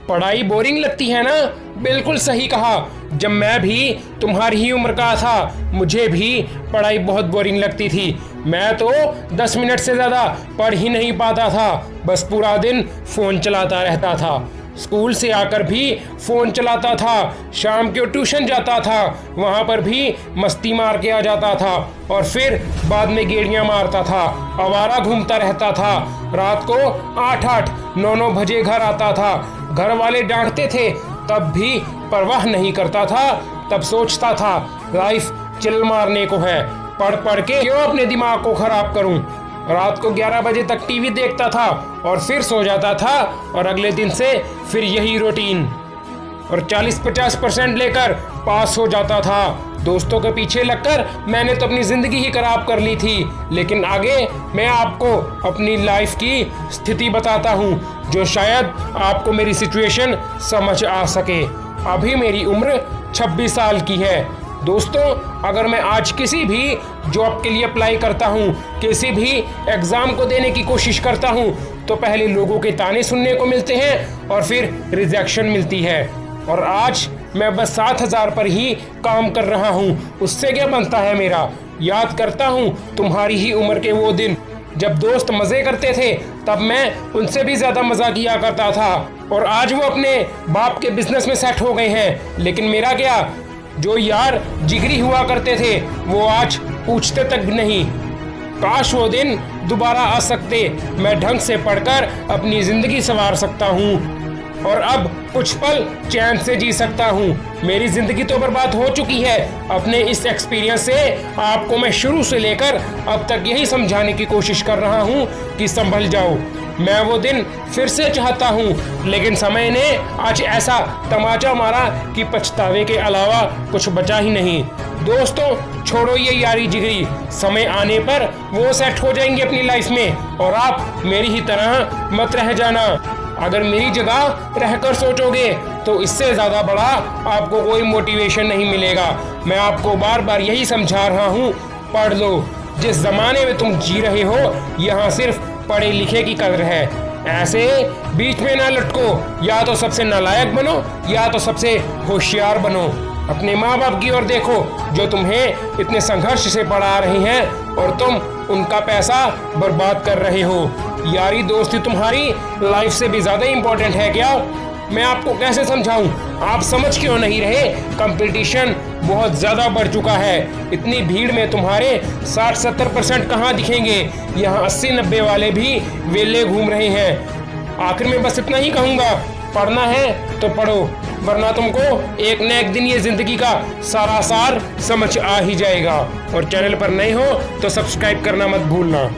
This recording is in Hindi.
पढ़ाई बोरिंग लगती है ना? बिल्कुल सही कहा। जब मैं भी तुम्हारी ही उम्र का था मुझे भी पढ़ाई बहुत बोरिंग लगती थी। मैं तो 10 मिनट से ज़्यादा पढ़ ही नहीं पाता था, बस पूरा दिन फ़ोन चलाता रहता था। स्कूल से आकर भी फ़ोन चलाता था, शाम को ट्यूशन जाता था, वहाँ पर भी मस्ती मार के आ जाता था और फिर बाद में गेड़ियाँ मारता था, आवारा घूमता रहता था। रात को 8-8, 9-9 बजे घर आता था। घर वाले डांटते थे तब भी परवाह नहीं करता था। तब सोचता था लाइफ चिल मारने को है, पढ़ पढ़ के क्यों अपने दिमाग को खराब करूं। रात को 11 बजे तक टीवी देखता था और फिर सो जाता था और अगले दिन से फिर यही रूटीन और 40-50% लेकर पास हो जाता था। दोस्तों के पीछे लगकर मैंने तो अपनी ज़िंदगी ही खराब कर ली थी। लेकिन आगे मैं आपको अपनी लाइफ की स्थिति बताता हूँ जो शायद आपको मेरी सिचुएशन समझ आ सके। अभी मेरी उम्र 26 साल की है। दोस्तों, अगर मैं आज किसी भी जॉब के लिए अप्लाई करता हूँ, किसी भी एग्ज़ाम को देने की कोशिश करता हूँ, तो पहले लोगों के ताने सुनने को मिलते हैं और फिर रिजेक्शन मिलती है। और आज मैं बस 7,000 पर ही काम कर रहा हूँ, उससे क्या बनता है मेरा। याद करता हूँ तुम्हारी ही उम्र के वो दिन जब दोस्त मज़े करते थे, तब मैं उनसे भी ज़्यादा मज़ा किया करता था। और आज वो अपने बाप के बिजनेस में सेट हो गए हैं, लेकिन मेरा क्या। जो यार जिगरी हुआ करते थे वो आज पूछते तक नहीं। काश वो दिन दोबारा आ सकते, मैं ढंग से पढ़कर अपनी ज़िंदगी संवार सकता हूँ और अब कुछ पल चैन से जी सकता हूँ। मेरी ज़िंदगी तो बर्बाद हो चुकी है। अपने इस एक्सपीरियंस से आपको मैं शुरू से लेकर अब तक यही समझाने की कोशिश कर रहा हूँ कि संभल जाओ। मैं वो दिन फिर से चाहता हूँ, लेकिन समय ने आज ऐसा तमाचा मारा कि पछतावे के अलावा कुछ बचा ही नहीं। दोस्तों, छोड़ो ये यारी जिगरी, समय आने पर वो सेट हो जाएंगे अपनी लाइफ में और आप मेरी ही तरह मत रह जाना। अगर मेरी जगह रहकर सोचोगे तो इससे ज़्यादा बड़ा आपको कोई मोटिवेशन नहीं मिलेगा। मैं आपको बार बार यही समझा रहा हूँ, पढ़ लो। जिस ज़माने में तुम जी रहे हो यहाँ सिर्फ पढ़े लिखे की कदर है। ऐसे बीच में ना लटको, या तो सबसे नालायक बनो या तो सबसे होशियार बनो। अपने माँ बाप की ओर देखो जो तुम्हें इतने संघर्ष से पढ़ा रहे हैं और तुम उनका पैसा बर्बाद कर रहे हो। यारी दोस्ती तुम्हारी लाइफ से भी ज़्यादा इम्पोर्टेंट है क्या? मैं आपको कैसे समझाऊं? आप समझ क्यों नहीं रहे? कंपटीशन बहुत ज़्यादा बढ़ चुका है। इतनी भीड़ में तुम्हारे 60-70% कहाँ दिखेंगे? यहाँ 80-90 वाले भी वेले घूम रहे हैं। आखिर में बस इतना ही कहूँगा, पढ़ना है तो पढ़ो, वरना तुमको एक न एक दिन ये ज़िंदगी का सारा सार समझ आ ही जाएगा। और चैनल पर नए हो तो सब्सक्राइब करना मत भूलना।